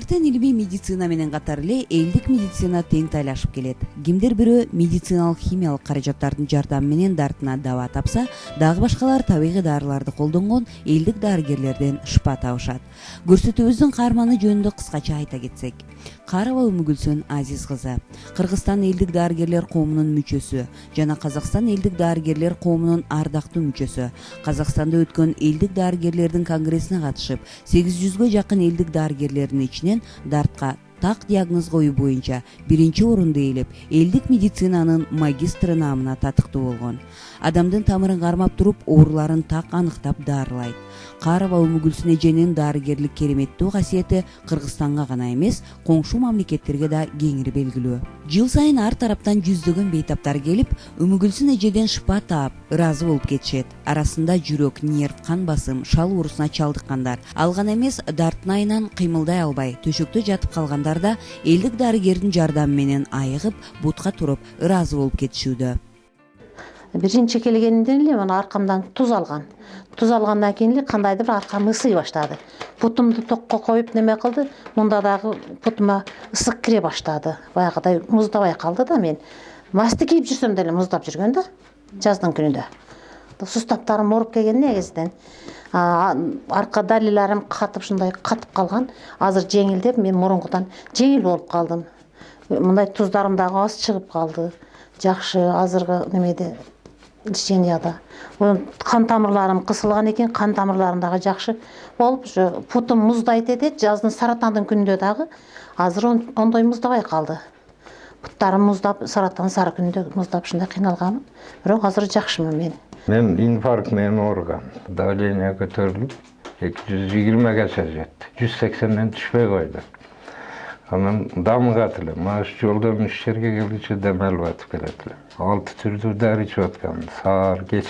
Таңертең илимий медицина менен катар эле элдик медицина тең тайлашып келет. Кимдир бирөө медициналык химиялык каражаттардын жардамы менен дартына даба тапса, дагы башкалар табигый дарыларды колдонгон элдик дарыгерлерден шыпа табышат. Көрсөтүүбүздүн каарманы жөнүндө кыскача айта кетсек, Карова Өмүгүлсүн Азиз кызы, Кыргызстан элдик дарыгерлер коомунун мүчөсү жана Казакстан элдик дарыгерлер коомунун ардактуу мүчөсү. Казакстанда өткөн элдик дарыгерлердин конгрессине катышып, 800гө жакын элдик дарыгерлердин ичинен дартка так диагноз коюу боюнча биринчи орунду ээлеп, элдик медицинанын магистры наамына татыктуу болгон. Адамдын тамырын кармап туруп, ооруларын так аныктап дарылайт. Карова Өмүгүлсүн эженин дарыгерлик кереметтүү касиети Кыргызстанга гана эмес, коңшу мамлекеттерге да кеңири белгилүү. Жыл сайын ар тараптан жүздөгөн бейтаптар келип, Өмүгүлсүн эжеден шыпа таап, ыраазы болуп кетишет. Арасында жүрөк, нерв, кан басым, шал оорусуна чалдыккандар, ал гана эмес, дарттын айынан кыймылдай албай, төшөктө жатып калгандар да элдик дарыгердин жардамы менен айыгып, бутка туруп, ыраазы болуп кетишүүдө. Биринчи келгенинде эле мына аркамдан туз алган. Туз алгандан кийин эле кандайдыр бир аркам ысый баштады. Путумду токко коюп неме кылды, мында дагы путума ысык кире баштады. Баягыдай муздабай калды да мен. Масты кийип жүрсөм деле муздап жүргөн да, жаздын күнүндө. Сустаптарым ооруп келген негизден. Арка далиларым катып ушундай катып калган. Азыр жеңилдеп, мен мурункудан жеңил болуп калдым. Мындай туздарым дагы аз чыгып калды. Жакшы, азыркы немеде леченияда. Кан тамырларым кысылган экен, кан тамырларым дагы жакшы болуп, путум муздайт эди, жаздын саратандын күнүндө дагы азыр ондой муздабай калды. Путтарым муздап, саратан сары күнүндө муздап ушундай кыйналганмын. Бирок азыр жакшымын мен. Мен инфаркт менен ооругам. Давление көтөрүлүп, 220ге жетти. 180ден түшпөй койду. Анан дамыгат эле. Мына ушу жолдон иш жерге келгиче дем алып атып келет эле. 6 түрдүү дары ичип аткам, саар, кеч.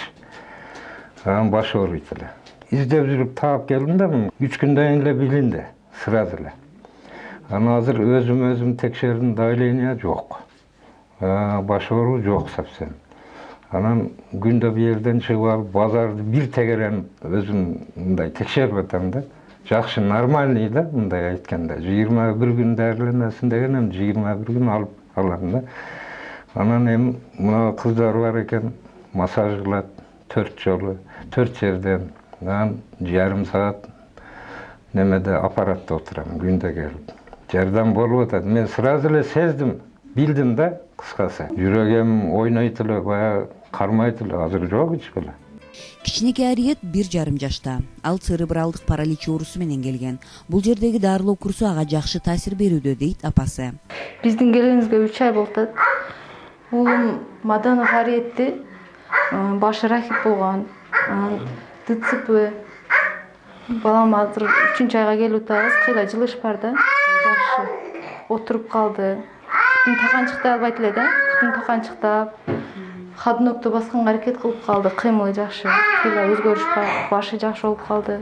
Анан баш ооруйт эле. Издеп жүрүп таап келдим да, 3 күндөн эле билинди, сразу эле. Анан азыр өзүм текшердим, давление жок. Баш ооруу жок совсем. Анан күндө бу жерден чыгып алып, базарды бир тегерен өзүм мындай текшерип атам да. Жакшы, нормальный да, мындай айтканда. 21 күн дарыленесин дегенем, 21 күн алып алам да. Анан эми мына кыздар бар экен, массаж кылат 4 жолу, 4 жерден. Анан жарым саат немеде аппаратта отурам, күндө келип. Жардам болуп атат. Мен сразу эле сездим, билдим да, кыскасы. Жүрөгүм ойнойт эле, баягы кармайт эле, азыр жок эч беле. Кичинекей Ариет 1,5 жашта. Ал церебралдык паралич оорусу менен келген. Бул жердеги дарылоо курсу ага жакшы таасир берүүдө, дейт апасы. Биздин келгенибизге 3 ай болуп атат. Уулум Маданов Ариетти башы рахит болгон. ДЦП. Балам азыр 3-айга келип атабыз. Кыйла жылыш бар да. Жакшы. Отуруп калды. Бутун таканчыктай албайт эле да. Бутун таканчыктап. Ходунокто басканга аракет кылып калды. Кыймылы жакшы. Кыйла өзгөрүш бар. Башы жакшы болуп калды.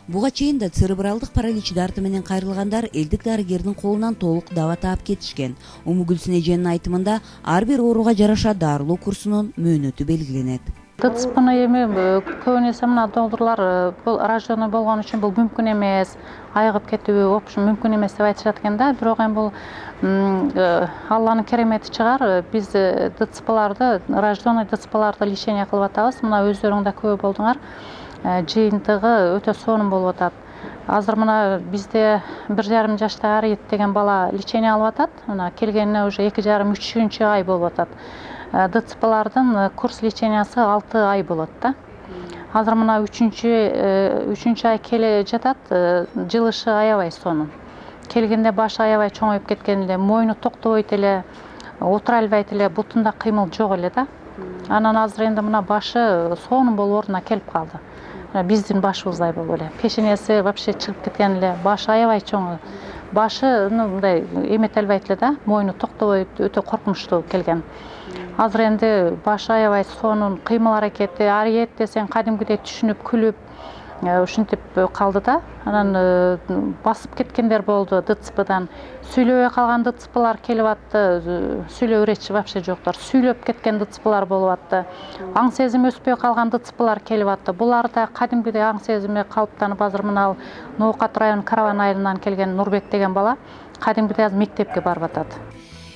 Буга чейин да церебралдык паралич дарты менен кайрылгандар элдик дарыгердин колунан толук даба таап кетишкен. Өмүгүлсүн эженин айтымында ар бир ооруга жараша дарылоо курсунун мөөнөтү белгиленет. ДЦПны эми көбүнесе мына долдурлар бул рожденный болгон үчүн бул мүмкүн эмес, айыгып кетүү в общем мүмкүн эмес деп айтышат экен да. Бирок эми бул Алланын керемети чыгар. Биз ДЦПларды, рожденный ДЦПларды лечение кылып атабыз. Мына өздөрүң да көп болдуңар. Жыйынтыгы өтө сонун болуп атат. Азыр мына бизде 1,5 жаштагы Ариет деген бала лечение алып атат. Мына келгенине уже 2,5-3 ай болуп атат. ДЦПлардын курс лечениясы 6 ай болот да. Азыр мына 3 ай келе жатат, жылышы аябай сонун. Келгенде башы аябай чоңоюп кеткен эле, мойну токтобойт эле, отура албайт эле, бутунда кыймыл жок эле да. Анан азыр энди мына башы сонун болуп ордуна келип калды. Биздин башыбыздай болуп эле. Пешенеси вообще чыгып кеткен эле, башы аябай чоң. Башы мындай эмете албайт эле да, мойну токтобойт, өтө коркунучтуу келген. Азыр энди башы аябай сонун, кыймыл аракети, Ариет десең кадимгидей түшүнүп, күлүп, ушинтип калды да. Анан басып кеткендер болду ДЦПдан. Сүйлөбөй калган ДЦПлар келип атты. Сүйлөп речи вообще жоктор. Сүйлөп кеткен ДЦПлар болуп атты. Аң сезим өспөй калган ДЦПлар келип атты. Булар да кадимгидей аң сезими калыптанып азыр мына Ноокат район Караван айылынан келген Нурбек деген бала кадимгидей азыр мектепке барып атат.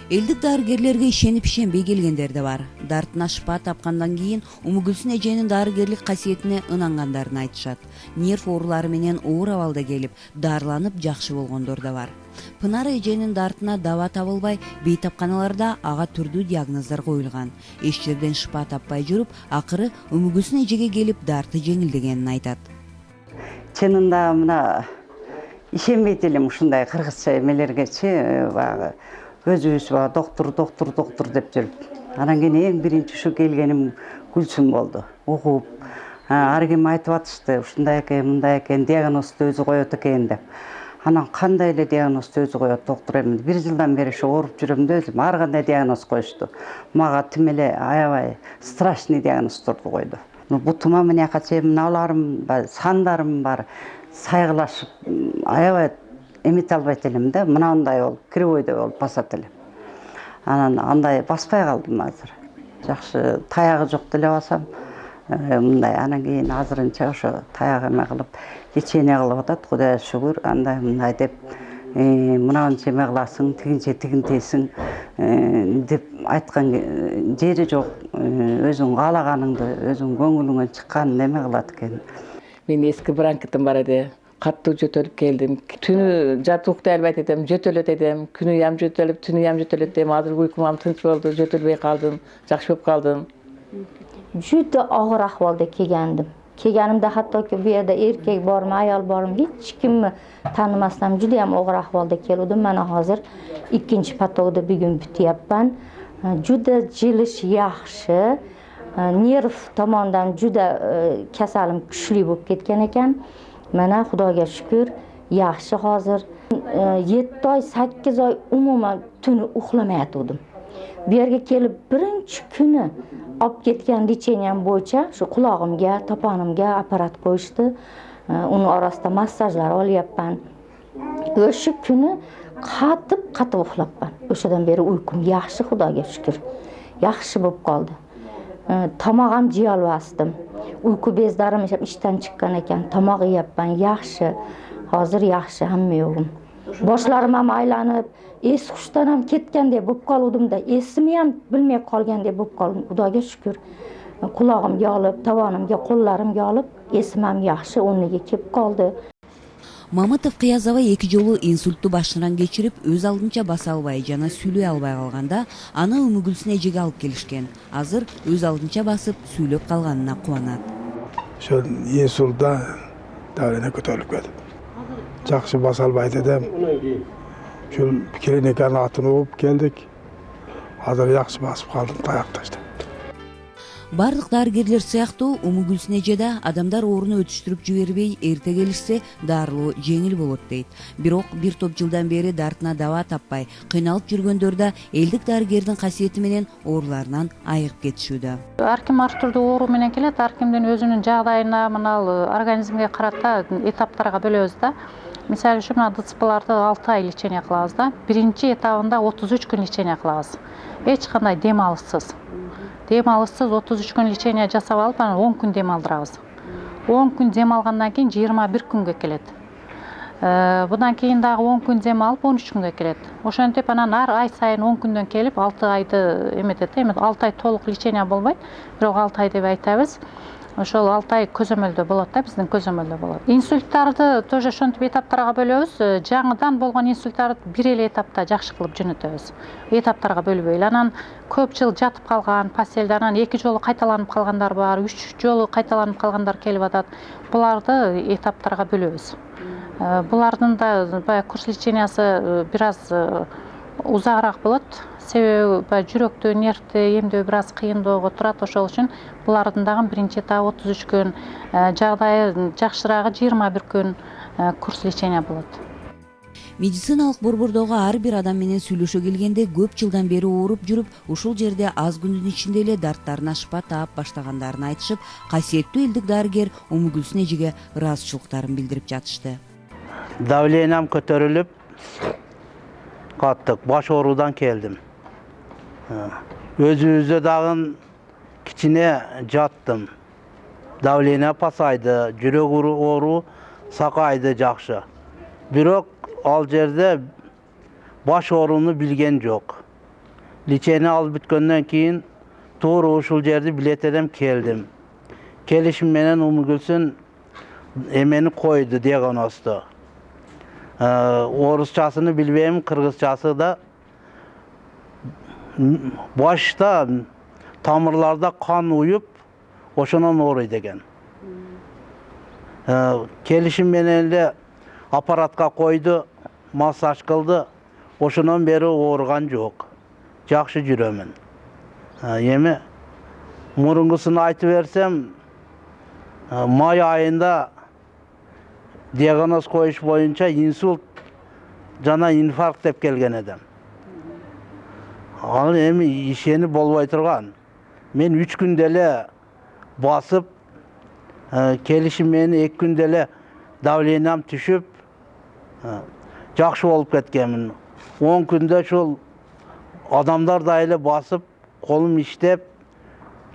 Элдик дарыгерлерге ишенип ишенбей келгендер да бар. Дартына шыпа тапкандан кийин Умугүлсүн эженин дарыгерлик касиетине ынангандарын айтышат. Нерв оорулары менен оор абалда келип, дарыланып жакшы болгондор да бар. Пынар эженин дартына даба табылбай, бейтапканаларда ага түрдүү диагноздар коюлган. Эч жерден шыпа таппай жүрүп, акыры Умугүлсүн эжеге келип дарты жеңилдегенин айтат. Чынында мына ишенбейт элем ушундай кыргызча эмелергечи, баягы өзүбүз доктор деп жүрүп. Анан кийин эң биринчи ушу келгеним Гүлсүн болду. Угуп, ар ким айтып атышты, ушундай экен, мындай экен, диагнозду өзү коет экен деп. Анан кандай эле диагнозду өзү коет доктор эми 1 жылдан бери ушу ооруп жүрөм да өзүм. Ар кандай диагноз коюшту. Мага тим эле аябай страшный диагноздорду койду. Бутума мынаяка чейин наларым бар, сандарым бар, сайгылашып аябай эмете албайт элем да, мынандай болуп, кривойдой болуп басат элем. Анан андай баспай калдым азыр. Жакшы таягы жок деле басам. Мындай анан кийин азырынча ошо таяк эме кылып, лечение кылып атат, Кудайга шүгүр, андай мындай деп, мынанча эме кыласың, тигинче тигинтесиң деп айткан жери жок. Өзүң каалаганыңды, өзүң көңүлүңөн чыкканын эме кылат экен. Мен эски бронхитим бар эди. Катуу жөтөлүп келдим. Түнү жатып уктай албайт эдим, жөтөлөт эдим. Күнү жөтөлүп, түнү жөтөлөт эдим. Азыр уйкум тынч болду, жөтөлбөй калдым, жакшы болуп калдым. Juda og'ir ahvolda kelgandim. Kelganimda hattoki bu yerda erkak bormi, ayol bormi, hech kimni tanimasdan juda ham og'ir ahvolda keldim. Mana hozir ikkinchi patogda bugun bityapman. Juda jilish yaxshi. Nerv tomondan juda kasalim kuchli bo'lib ketgan ekan. Mana Xudoga shukr, yaxshi hozir. 7 oy, 8 oy umuman tuni uxlamayotgandim. Bu yerga kelib birinchi kuni olib ketgan lecheniam bo'yicha shu qulog'imga, toponimga apparat qo'yishdi. Uni orasida massajlar olyapman. O'sha kuni qatib uxlabman. O'shadan beri uyqum yaxshi, Xudoga shukr. Yaxshi bo'lib qoldi. Tomoq ham jiy olmasdim. Uyqu bezlarim ishdan chiqqan ekan. Tomoq yeyapman, yaxshi. Hozir yaxshi hamma yo'g'im. Boshlarim ham aylanib, hushdan ham ketgandek bo'lib qoldim-da, esimni ham bilmay qolgandek bo'lib qoldim. Xudoga shukr. Qulog'imga olib, tovonimga, qo'llarimga olib, esim ham yaxshi, o'rniga kelib qoldi. Мамытов Кыязова 2 жолу инсультту башынан кечирип, өз алдынча баса албай жана сүйлөй албай калганда, аны Умугүлсүн эжеге алып келишкен. Азыр өз алдынча басып, сүйлөп калганына кубанат. Ошол инсультта давление көтөрүлүп кетти. Жакшы баса албайт эдим. Ушул клиниканы атын угуп келдик. Азыр жакшы басып калдым таякташты. Бардык дарыгерлер сыяктуу Умугүлсүн эже да адамдар ооруну өтүштүрүп жибербей эрте келишсе дарылоо жеңил болот дейт. Бирок бир топ жылдан бери дартына даба таппай кыйналып жүргөндөр да элдик дарыгердин касиети менен ооруларынан айыгып кетишүүдө. Ар ким ар түрдүү оору менен келет, ар кимдин өзүнүн жагдайына, мына организмге карата этаптарга бөлөбүз да. Мисалы үчүн мына ДЦПларды 6 ай лечение кылабыз да. Биринчи этабында 33 күн лечение кылабыз. Эч кандай дем алыссыз. Дем алыссыз 33 күн лечение жасап алып, анан 10 күн дем алдырабыз. 10 күн дем алгандан кийин 21 күнгө келет. Будан кийин дагы 10 күн дем алып 13 күнгө келет. Ошентип анан ар ай сайын 10 күндөн келип 6 айды эметет. Эми 6 ай толук лечение болбойт, бирок 6 ай деп айтабыз. Ошол 6 ай көзөмөлдө болот да, биздин көзөмөлдө болот. Инсульттарды тоже ошентип этаптарга бөлөбүз. Жаңыдан болгон инсульттарды бир эле этапта жакшы кылып жөнөтөбүз. Этаптарга бөлбөй. Анан көп жыл жатып калган пациенттер, анан 2 жолу кайталанып калгандар бар, 3 жолу кайталанып калгандар келип атат. Буларды этаптарга бөлөбүз. Булардын да баягы курс лечениясы бир аз узагыраак болот. Себеби жүрөктү, нервти эмдөө бир аз кыйындоого турат. Ошол үчүн булардын дагы биринчи этабы 33 күн, жагдайы жакшыраагы 21 күн курс лечения болот. Медициналык борбордогу ар бир адам менен сүйлөшө келгенде көп жылдан бери ооруп жүрүп, ушул жерде аз күндүн ичинде эле дарттарына шыпа таап баштагандарын айтышып, касиеттүү элдик дарыгер Умугүлсүн эжеге ыраазычылыктарын билдирип жатышты. Давлениям көтөрүлүп, каттык баш оорудан келдим. Өзүбүздө дагы кичине жаттым. Давления пасайды, жүрөк оору сакайды жакшы. Бирок ал жерде баш ооруну билген жок. Лечение алып бүткөндөн кийин туура ушул жерди билет элем келдим. Келишим менен Умугүлсүн эмени койду, диагнозду. Орусчасыны билбейм, кыргызчасы да. Башта тамырларда кан уюп, ошонон ооруйт экен. Келишим менен эле аппаратка койду, массаж кылды. Ошонон бери ооруган жок. Жакшы жүрөмүн. Эми мурункусун айтып берсем, май айында диагноз коюш боюнча инсульт жана инфаркт деп келген эдем. Ал эми ишени болбой турган. Мен 3 күндө эле басып, келишим менен 2 күндө эле давлениям түшүп, жакшы болуп кеткенмин. 10 күндө ушул адамдар да эле басып, колум иштеп,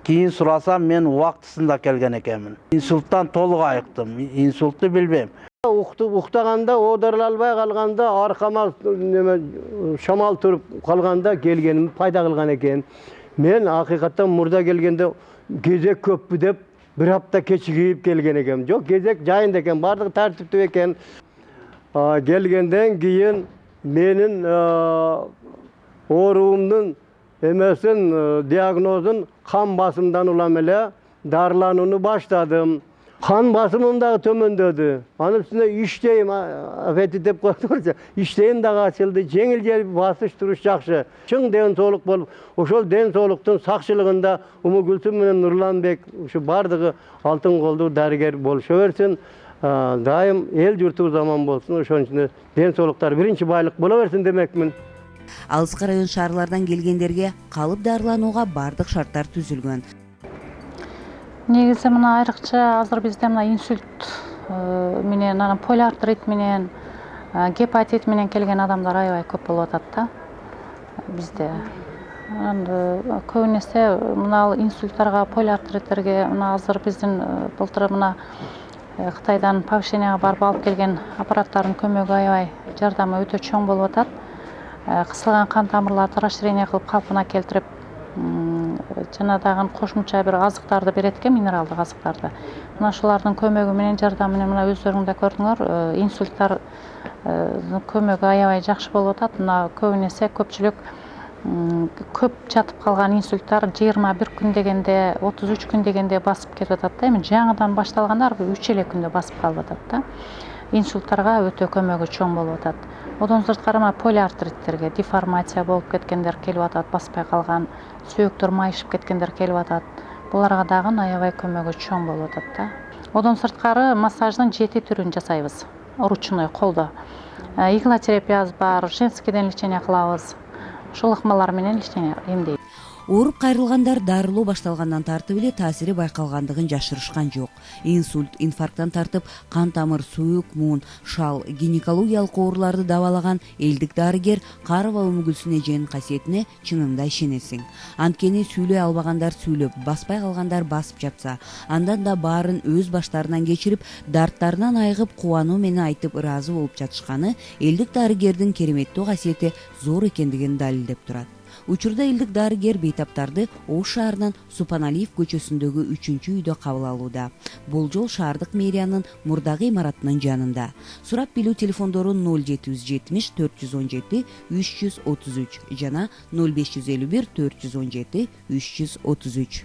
кийин сурасам мен убактысында келген экенмин. Инсульттан толук айыктым. Инсультту билбейм. Уктаганда, оодора албай калганда, аркама шамал туруп калганда келгеним пайда кылган экен. Мен акыйкаттан мурда келгенде кезек көппү деп бир апта кечигип келген экенмин. Жок, кезек жайында экен, бардыгы тартиптүү экен. Келгенден кийин менин ооруумдун эмесин диагнозун кан басымдан улам эле дарыланууну баштадым. Кан басымым дагы төмөндөдү. Анын үстүнө иштейм, аппетит деп коюңузчу. Иштейм дагы ачылды, жеңил жер басыш туруш жакшы. Чың ден соолук болуп, ошол ден соолуктун сакчылыгында Умугүлсүн менен Нурланбек ушу бардыгы алтын колдуу дарыгер болушо берсин. Дайым эл журтубуз аман болсун. Ошонун үчүн ден соолуктар биринчи байлык боло берсин демекмин. Алыскы район шаарлардан келгендерге калып дарыланууга бардык шарттар түзүлгөн. Негизи мына айрыкча азыр бизде мына инсульт менен, анан полиартрит менен, гепатит менен келген адамдар аябай көп болуп атат да бизде. Көбүн эсе мына инсульттарга, полиартриттерге мына азыр биздин былтыр мына Кытайдан повышенияга барып алып келген аппараттардын көмөгү аябай жардамы өтө чоң болуп атат. Кысылган кан тамырларды расширение кылып калпына келтирип, жана дагы кошумча бир азыктарды берет экен, минералдык азыктарды. Мына ушулардын көмөгү менен, жардамы менен мына өздөрүң да көрдүңөр, инсульттар көмөгү аябай жакшы болуп атат. Мына көбүн эсе көпчүлүк көп жатып калган инсульттар 21 күн дегенде, 33 күн дегенде басып кетип атат да. Эми жаңыдан башталгандар 3 эле күндө басып калып атат да. Инсульттарга өтө көмөгү чоң болуп атат. Одан сырткары мына полиартриттерге, деформация болуп кеткендер келип атат, баспай калган, сөөктөр майышып кеткендер келип атат. Буларга дагы аябай көмөгү чоң болуп атат да. Одан сырткары массаждын 7 түрүн жасайбыз. Ручной, колдо. Иглотерапиябыз бар, женскийден лечение кылабыз. Ушул ыкмалар менен лечение эмдейт. Ооруп кайрылгандар дарылоо башталгандан тартып эле таасири байкалгандыгын жашырышкан жок. Инсульт, инфаркттан тартып кан тамыр, сөөк, муун, шал, гинекологиялык ооруларды дабалаган элдик дарыгер Карова Умугүлсүн эженин касиетине чынында ишенесиң. Анткени сүйлөй албагандар сүйлөп, баспай калгандар басып жатса, андан да баарын өз баштарынан кечирип, дарттарынан айыгып, кубануу менен айтып ыраазы болуп жатышканы элдик дарыгердин кереметтүү касиети зор экендигин далилдеп турат. Учурда элдик дарыгер бейтаптарды Ош шаарынын Супаналиев көчөсүндөгү 3-үйдө кабыл алууда. Бул жол шаардык мэриянын мурдагы имаратынын жанында. Сурап билүү телефондору 0770 417 333 жана 0551 417 333.